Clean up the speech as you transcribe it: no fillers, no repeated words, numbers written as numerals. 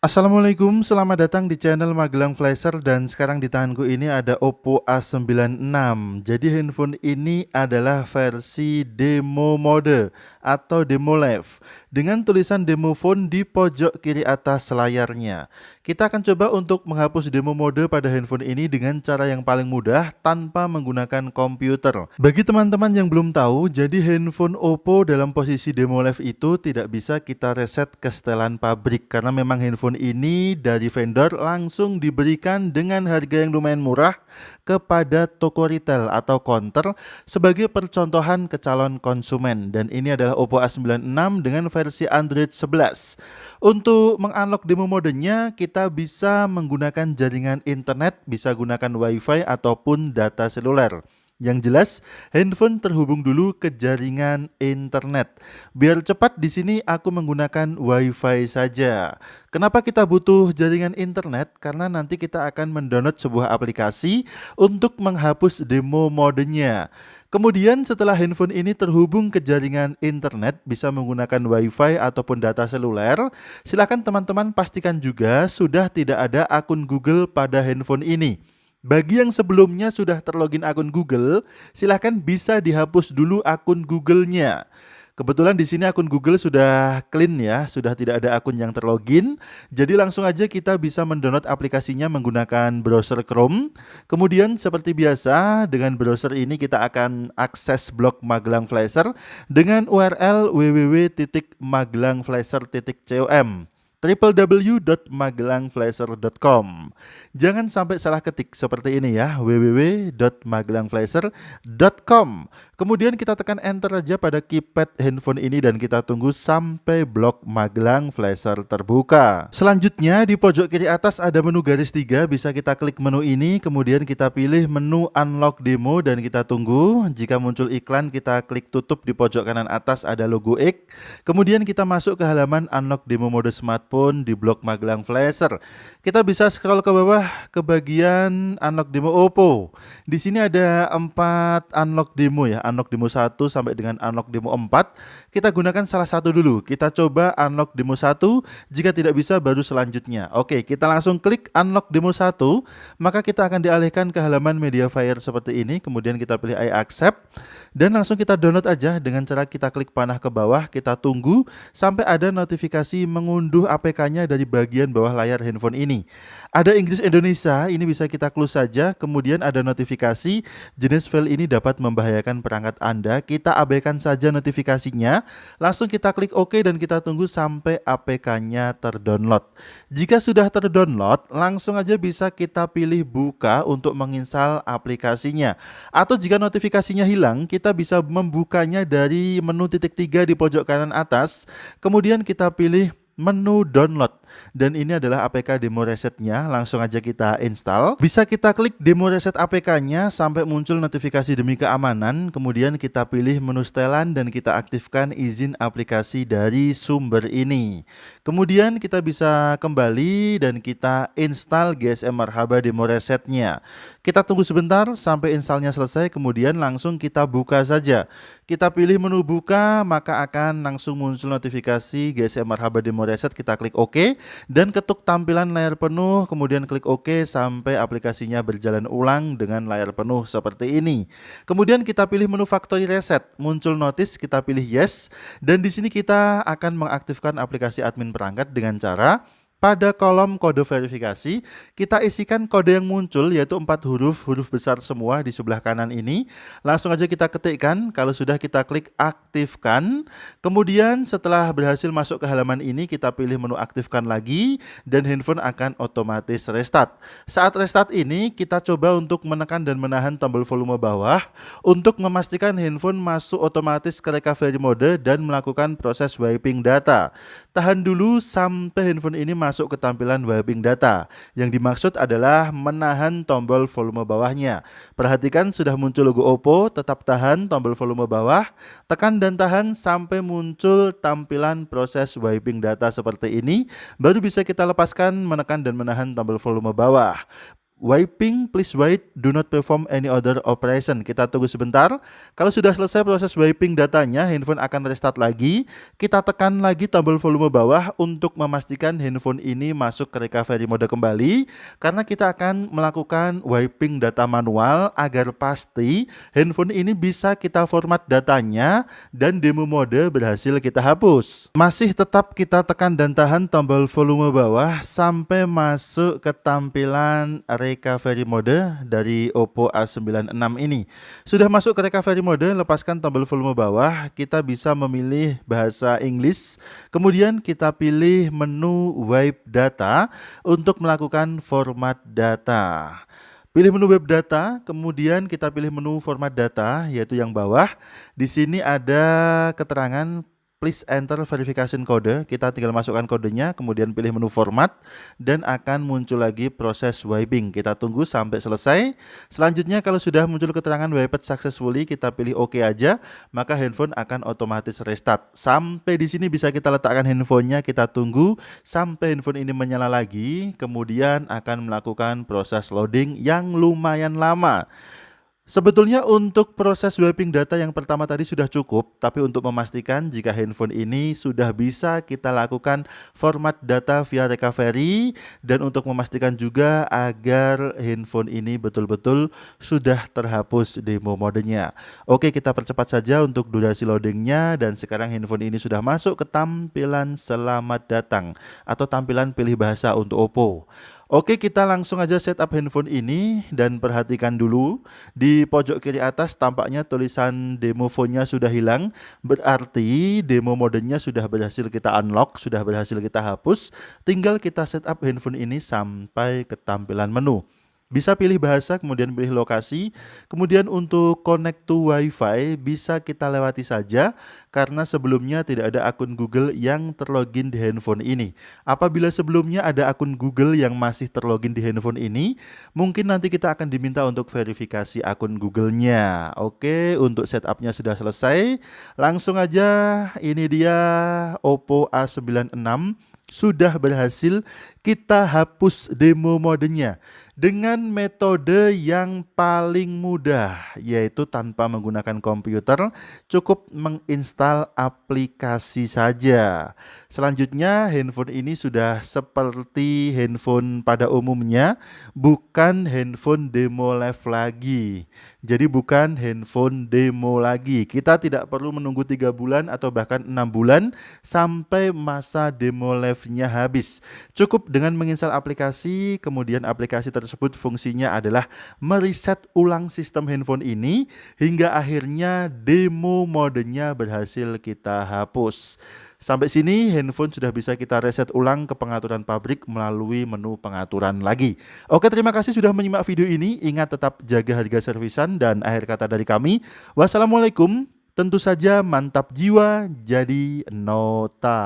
Assalamualaikum, selamat datang di channel Magelang Flasher dan sekarang di tanganku ini ada Oppo A96. Jadi handphone ini adalah versi demo mode atau demo live dengan tulisan demo phone di pojok kiri atas layarnya. Kita akan coba untuk menghapus demo mode pada handphone ini dengan cara yang paling mudah tanpa menggunakan komputer. Bagi teman-teman yang belum tahu, jadi handphone Oppo dalam posisi demo live itu tidak bisa kita reset ke setelan pabrik karena memang handphone ini dari vendor langsung diberikan dengan harga yang lumayan murah kepada toko retail atau counter sebagai percontohan ke calon konsumen, dan ini adalah Oppo A96 dengan versi Android 11. Untuk mengunlock demo modenya kita bisa menggunakan jaringan internet, bisa gunakan wifi ataupun data seluler. Yang jelas, handphone terhubung dulu ke jaringan internet. Biar cepat di sini aku menggunakan WiFi saja. Kenapa kita butuh jaringan internet? Karena nanti kita akan mendownload sebuah aplikasi untuk menghapus demo modenya. Kemudian setelah handphone ini terhubung ke jaringan internet, bisa menggunakan WiFi ataupun data seluler, silakan teman-teman pastikan juga sudah tidak ada akun Google pada handphone ini. Bagi yang sebelumnya sudah terlogin akun Google, silahkan bisa dihapus dulu akun Google-nya. Kebetulan di sini akun Google sudah clean ya, sudah tidak ada akun yang terlogin. Jadi langsung aja kita bisa mendownload aplikasinya menggunakan browser Chrome. Kemudian seperti biasa dengan browser ini kita akan akses blog Magelang Flasher dengan URL www.magelangflasher.com www.magelangflasher.com. Jangan sampai salah ketik seperti ini ya, www.magelangflasher.com. Kemudian kita tekan enter aja pada keypad handphone ini dan kita tunggu sampai blog Magelang Flasher terbuka. Selanjutnya di pojok kiri atas ada menu garis 3, bisa kita klik menu ini, kemudian kita pilih menu unlock demo dan kita tunggu. Jika muncul iklan kita klik tutup, di pojok kanan atas ada logo X. Kemudian kita masuk ke halaman unlock demo mode smartphone di blog Magelang Flasher. Kita bisa scroll ke bawah ke bagian unlock demo Oppo. Di sini ada 4 unlock demo ya, unlock demo 1 sampai dengan unlock demo 4. Kita gunakan salah satu dulu. Kita coba unlock demo 1, jika tidak bisa baru selanjutnya. Oke, kita langsung klik unlock demo 1, maka kita akan dialihkan ke halaman Mediafire seperti ini. Kemudian kita pilih I accept dan langsung kita download aja dengan cara kita klik panah ke bawah, kita tunggu sampai ada notifikasi mengunduh APK-nya dari bagian bawah layar handphone ini. Ada Inggris Indonesia, ini bisa kita close saja. Kemudian ada notifikasi jenis file ini dapat membahayakan perangkat Anda. Kita abaikan saja notifikasinya. Langsung kita klik OK dan kita tunggu sampai APK-nya terdownload. Jika sudah terdownload, langsung aja bisa kita pilih buka untuk menginstal aplikasinya. Atau jika notifikasinya hilang, kita bisa membukanya dari menu titik 3 di pojok kanan atas. Kemudian kita pilih menu download dan ini adalah APK demo resetnya. Langsung aja kita install. Bisa kita klik demo reset APK-nya sampai muncul notifikasi demi keamanan. Kemudian kita pilih menu setelan dan kita aktifkan izin aplikasi dari sumber ini. Kemudian kita bisa kembali dan kita install GSM Marhaba demo resetnya. Kita tunggu sebentar sampai installnya selesai, kemudian langsung kita buka saja. Kita pilih menu buka, maka akan langsung muncul notifikasi GSM Marhaba demo reset. Kita klik OK dan ketuk tampilan layar penuh, kemudian klik OK sampai aplikasinya berjalan ulang dengan layar penuh seperti ini. Kemudian kita pilih menu factory reset, muncul notice, kita pilih yes, dan di sini kita akan mengaktifkan aplikasi admin perangkat dengan cara pada kolom kode verifikasi, kita isikan kode yang muncul yaitu 4 huruf besar semua di sebelah kanan ini. Langsung aja kita ketikkan, kalau sudah kita klik aktifkan. Kemudian setelah berhasil masuk ke halaman ini, kita pilih menu aktifkan lagi dan handphone akan otomatis restart. Saat restart ini, kita coba untuk menekan dan menahan tombol volume bawah untuk memastikan handphone masuk otomatis ke recovery mode dan melakukan proses wiping data. Tahan dulu sampai handphone ini masuk ke tampilan wiping data. Yang dimaksud adalah menahan tombol volume bawahnya. Perhatikan sudah muncul logo Oppo, tetap tahan tombol volume bawah, tekan dan tahan sampai muncul tampilan proses wiping data seperti ini, baru bisa kita lepaskan menekan dan menahan tombol volume bawah. wiping, please wait, do not perform any other operation. Kita tunggu sebentar. Kalau sudah selesai proses wiping datanya, handphone akan restart lagi. Kita tekan lagi tombol volume bawah untuk memastikan handphone ini masuk ke recovery mode kembali. Karena kita akan melakukan wiping data manual agar pasti handphone ini bisa kita format datanya dan demo mode berhasil kita hapus. Masih tetap kita tekan dan tahan tombol volume bawah sampai masuk ke tampilan recovery mode dari Oppo A96 ini. Sudah masuk ke recovery mode, lepaskan tombol volume bawah, kita bisa memilih bahasa Inggris, kemudian kita pilih menu wipe data untuk melakukan format data. Pilih menu web data, kemudian kita pilih menu format data, yaitu yang bawah. Di sini ada keterangan please enter verification code. Kita tinggal masukkan kodenya, kemudian pilih menu format, dan akan muncul lagi proses wiping. Kita tunggu sampai selesai. Selanjutnya kalau sudah muncul keterangan wiped successfully, kita pilih OK aja, maka handphone akan otomatis restart. Sampai di sini bisa kita letakkan handphonenya, kita tunggu sampai handphone ini menyala lagi, kemudian akan melakukan proses loading yang lumayan lama. Sebetulnya untuk proses wiping data yang pertama tadi sudah cukup, tapi untuk memastikan jika handphone ini sudah bisa kita lakukan format data via recovery, dan untuk memastikan juga agar handphone ini betul-betul sudah terhapus demo modenya. Oke, kita percepat saja untuk durasi loadingnya, dan sekarang handphone ini sudah masuk ke tampilan selamat datang atau tampilan pilih bahasa untuk Oppo. Oke, kita langsung aja setup handphone ini, dan perhatikan dulu di pojok kiri atas tampaknya tulisan demo phone-nya sudah hilang, berarti demo modenya sudah berhasil kita unlock, sudah berhasil kita hapus. Tinggal kita setup handphone ini sampai ke tampilan menu. Bisa pilih bahasa, kemudian pilih lokasi, kemudian untuk connect to Wi-Fi bisa kita lewati saja karena sebelumnya tidak ada akun Google yang terlogin di handphone ini. Apabila sebelumnya ada akun Google yang masih terlogin di handphone ini, mungkin nanti kita akan diminta untuk verifikasi akun Google-nya. Oke, untuk setupnya sudah selesai. Langsung aja, ini dia Oppo A96 sudah berhasil kita hapus demo modenya dengan metode yang paling mudah, yaitu tanpa menggunakan komputer, cukup menginstal aplikasi saja. Selanjutnya handphone ini sudah seperti handphone pada umumnya, bukan handphone demo live lagi. Jadi bukan handphone demo lagi. Kita tidak perlu menunggu 3 bulan atau bahkan 6 bulan sampai masa demo live-nya habis. Cukup dengan menginstal aplikasi, kemudian aplikasi tersebut fungsinya adalah mereset ulang sistem handphone ini hingga akhirnya demo modenya berhasil kita hapus. Sampai sini handphone sudah bisa kita reset ulang ke pengaturan pabrik melalui menu pengaturan lagi. Oke, terima kasih sudah menyimak video ini. Ingat tetap jaga harga servisan, dan akhir kata dari kami, wassalamualaikum. Tentu saja mantap jiwa jadi nota.